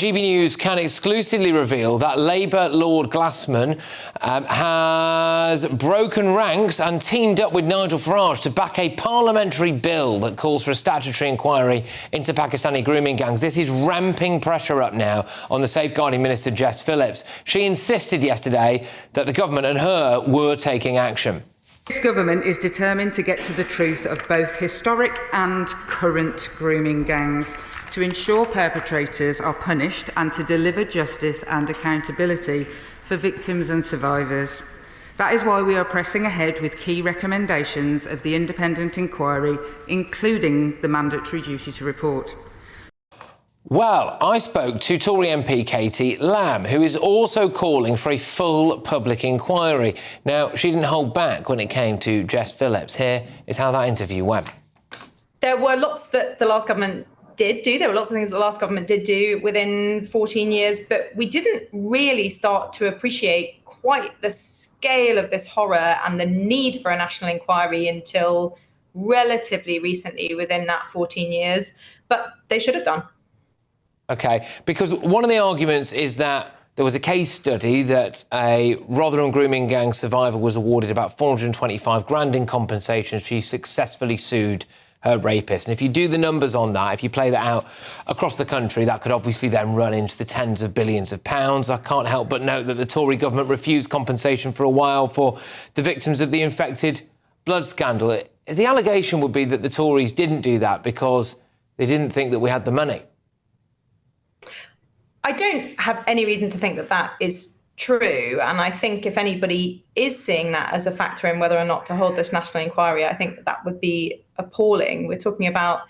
GB News can exclusively reveal that Labour Lord Glassman has broken ranks and teamed up with Nigel Farage to back a parliamentary bill that calls for a statutory inquiry into Pakistani grooming gangs. This is ramping pressure up now on the Safeguarding Minister Jess Phillips. She insisted yesterday that the government and her were taking action. This government is determined to get to the truth of both historic and current grooming gangs, to ensure perpetrators are punished and to deliver justice and accountability for victims and survivors. That is why we are pressing ahead with key recommendations of the independent inquiry, including the mandatory duty to report. Well, I spoke to Tory MP Katie Lam, who is also calling for a full public inquiry. Now, she didn't hold back when it came to Jess Phillips. Here is how that interview went. There were lots that the last government did do. There were lots of things that the last government did do within 14 years, but we didn't really start to appreciate quite the scale of this horror and the need for a national inquiry until relatively recently within that 14 years. But they should have done. OK, because one of the arguments is that there was a case study that a Rotherham grooming gang survivor was awarded about 425 grand in compensation. She successfully sued her rapist. And if you do the numbers on that, if you play that out across the country, that could obviously then run into the tens of billions of pounds. I can't help but note that the Tory government refused compensation for a while for the victims of the infected blood scandal. The allegation would be that the Tories didn't do that because they didn't think that we had the money. I don't have any reason to think that that is true. And I think if anybody is seeing that as a factor in whether or not to hold this national inquiry, I think that would be appalling. We're talking about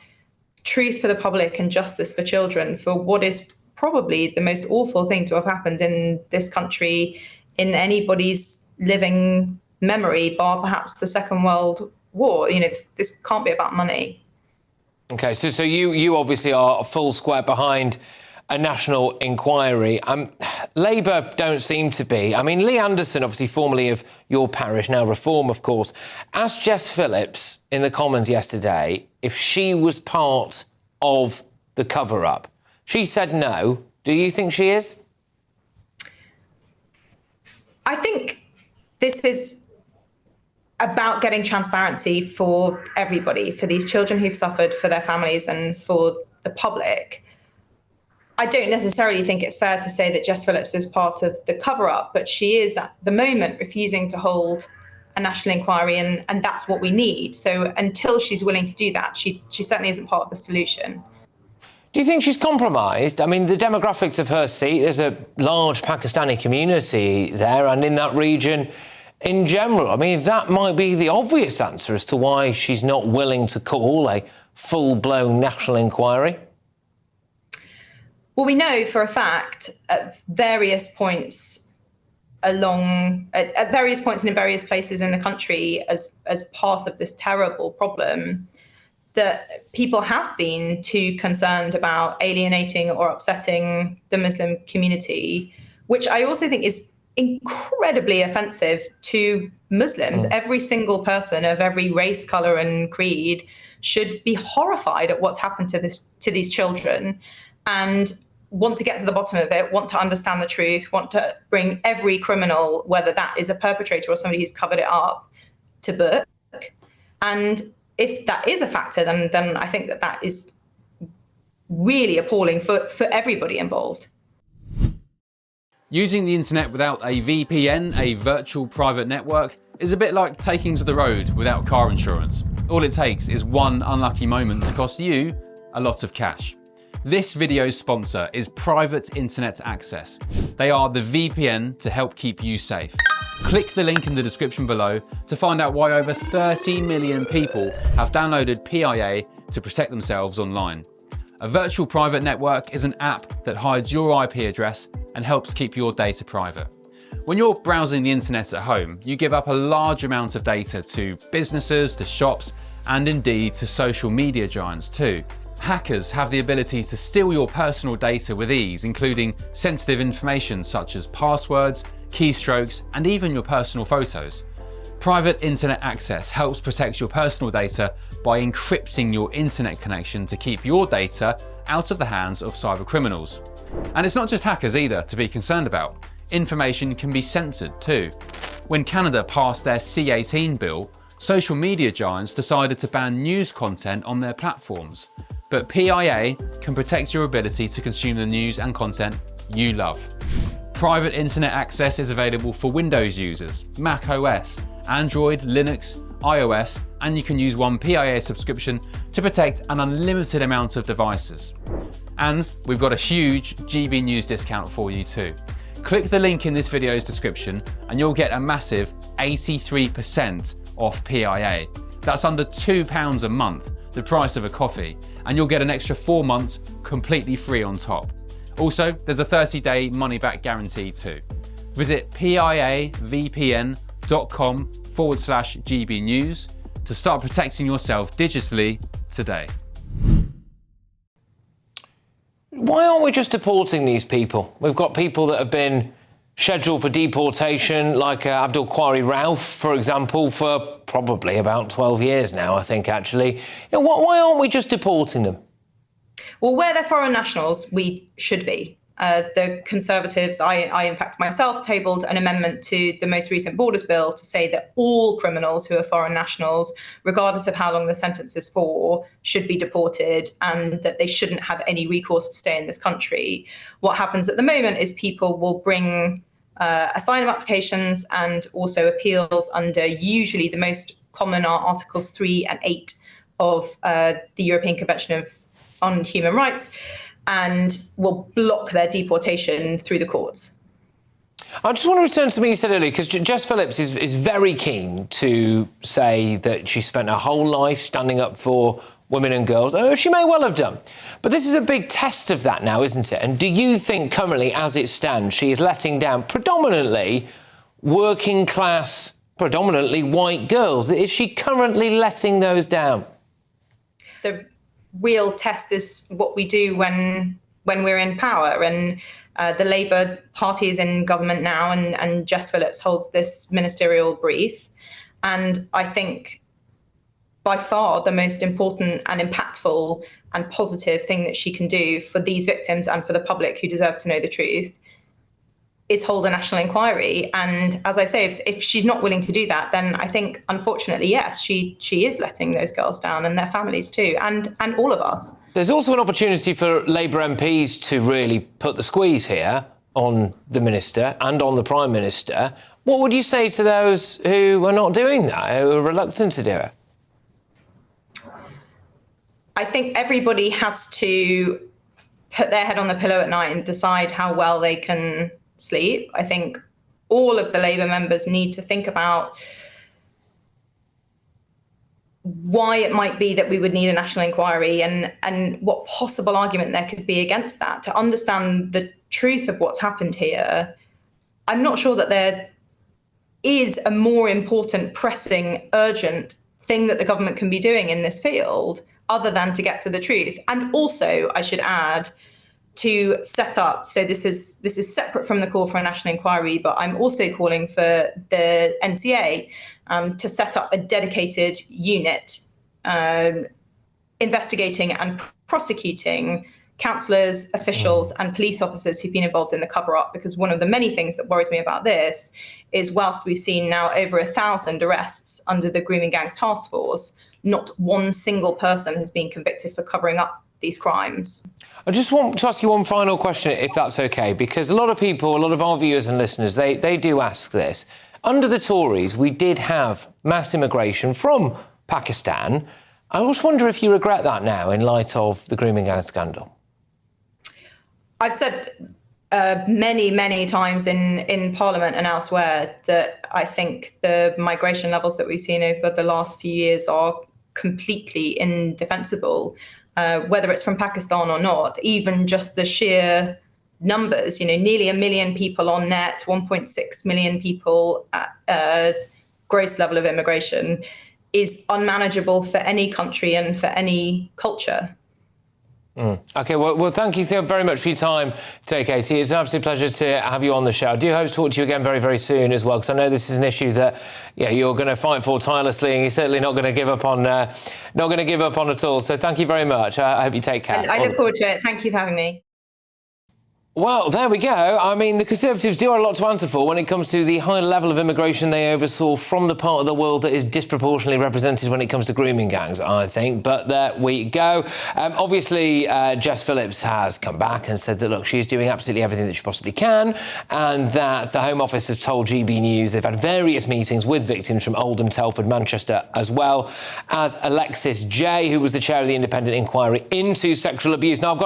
truth for the public and justice for children for what is probably the most awful thing to have happened in this country in anybody's living memory, bar perhaps the Second World War. You know, this can't be about money. OK, so you obviously are full square behind a national inquiry. Labour don't seem to be. I mean, Lee Anderson, obviously formerly of your parish, now Reform, of course, asked Jess Phillips in the Commons yesterday if she was part of the cover-up. She said no. Do you think she is? I think this is about getting transparency for everybody, for these children who've suffered, for their families and for the public. I don't necessarily think it's fair to say that Jess Phillips is part of the cover-up, but she is at the moment refusing to hold a national inquiry, and that's what we need. So until she's willing to do that, she certainly isn't part of the solution. Do you think she's compromised? I mean, the demographics of her seat, there's a large Pakistani community there and in that region in general. I mean, that might be the obvious answer as to why she's not willing to call a full-blown national inquiry. Well, we know for a fact at various points at various points and in various places in the country as part of this terrible problem that people have been too concerned about alienating or upsetting the Muslim community, which I also think is incredibly offensive to Muslims. Every single person of every race, colour and creed should be horrified at what's happened to these children and want to get to the bottom of it, want to understand the truth, want to bring every criminal, whether that is a perpetrator or somebody who's covered it up, to book. And if that is a factor, then I think that is really appalling for everybody involved. Using the internet without a VPN, a virtual private network, is a bit like taking to the road without car insurance. All it takes is one unlucky moment to cost you a lot of cash. This video's sponsor is Private Internet Access. They are the VPN to help keep you safe. Click the link in the description below to find out why over 30 million people have downloaded PIA to protect themselves online. A virtual private network is an app that hides your IP address and helps keep your data private. When you're browsing the internet at home, you give up a large amount of data to businesses, to shops, and indeed to social media giants too. Hackers have the ability to steal your personal data with ease, including sensitive information such as passwords, keystrokes, and even your personal photos. Private Internet Access helps protect your personal data by encrypting your internet connection to keep your data out of the hands of cyber criminals. And it's not just hackers either to be concerned about. Information can be censored too. When Canada passed their C18 bill, social media giants decided to ban news content on their platforms. But PIA can protect your ability to consume the news and content you love. Private internet access is available for Windows users, Mac OS, Android, Linux, iOS, and you can use one PIA subscription to protect an unlimited amount of devices. And we've got a huge GBNews discount for you too. Click the link in this video's description and you'll get a massive 83% off PIA. That's under £2 a month, the price of a coffee, and you'll get an extra 4 months completely free on top. Also, there's a 30-day money-back guarantee too. Visit piavpn.com/GBnews to start protecting yourself digitally today. Why aren't we just deporting these people? We've got people that have been scheduled for deportation, like Abdul Kwari Rauf, for example, for probably about 12 years now, I think, actually. Why aren't we just deporting them? Well, where they're foreign nationals, we should be. The Conservatives, I in fact myself, tabled an amendment to the most recent Borders Bill to say that all criminals who are foreign nationals, regardless of how long the sentence is for, should be deported and that they shouldn't have any recourse to stay in this country. What happens at the moment is people will bring asylum applications and also appeals under usually the most common are Articles 3 and 8 of the European Convention on Human Rights, and will block their deportation through the courts. I just want to return to something you said earlier, because Jess Phillips is very keen to say that she spent her whole life standing up for women and girls. Oh, she may well have done. But this is a big test of that now, isn't it? And do you think currently, as it stands, she is letting down predominantly working class, predominantly white girls? Is she currently letting those down? The real test is what we do when we're in power, and the Labour Party is in government now, and Jess Phillips holds this ministerial brief. And I think by far the most important and impactful and positive thing that she can do for these victims and for the public who deserve to know the truth is hold a national inquiry. And as I say, if she's not willing to do that, then I think, unfortunately, yes, she is letting those girls down and their families too, and all of us. There's also an opportunity for Labour MPs to really put the squeeze here on the Minister and on the Prime Minister. What would you say to those who are not doing that, who are reluctant to do it? I think everybody has to put their head on the pillow at night and decide how well they can sleep. I think all of the Labour members need to think about why it might be that we would need a national inquiry and what possible argument there could be against that, to understand the truth of what's happened here. I'm not sure that there is a more important, pressing, urgent thing that the government can be doing in this field other than to get to the truth. And also, I should add, to set up, so this is separate from the call for a national inquiry, but I'm also calling for the NCA to set up a dedicated unit investigating and prosecuting councillors, officials and police officers who've been involved in the cover-up, because one of the many things that worries me about this is whilst we've seen now over 1,000 arrests under the Grooming Gangs Task Force, not one single person has been convicted for covering up these crimes. I just want to ask you one final question, if that's okay, because a lot of people, a lot of our viewers and listeners, they do ask this. Under the Tories, we did have mass immigration from Pakistan. I just wonder if you regret that now in light of the grooming gang scandal. I've said many, many times in Parliament and elsewhere that I think the migration levels that we've seen over the last few years are completely indefensible. Whether it's from Pakistan or not, even just the sheer numbers, nearly 1 million people on net, 1.6 million people at gross level of immigration is unmanageable for any country and for any culture. OK, well, thank you very much for your time today, Katie. It's an absolute pleasure to have you on the show. I do hope to talk to you again very, very soon as well, because I know this is an issue that you're going to fight for tirelessly, and you're certainly not going to give up on, at all. So thank you very much. I hope you take care. I look forward to it. Thank you for having me. Well, there we go. I mean, the Conservatives do have a lot to answer for when it comes to the high level of immigration they oversaw from the part of the world that is disproportionately represented when it comes to grooming gangs, I think. But there we go. Obviously, Jess Phillips has come back and said that, look, she's doing absolutely everything that she possibly can, and that the Home Office has told GBNews they've had various meetings with victims from Oldham, Telford, Manchester, as well as Alexis J, who was the chair of the independent inquiry into sexual abuse. Now, I've got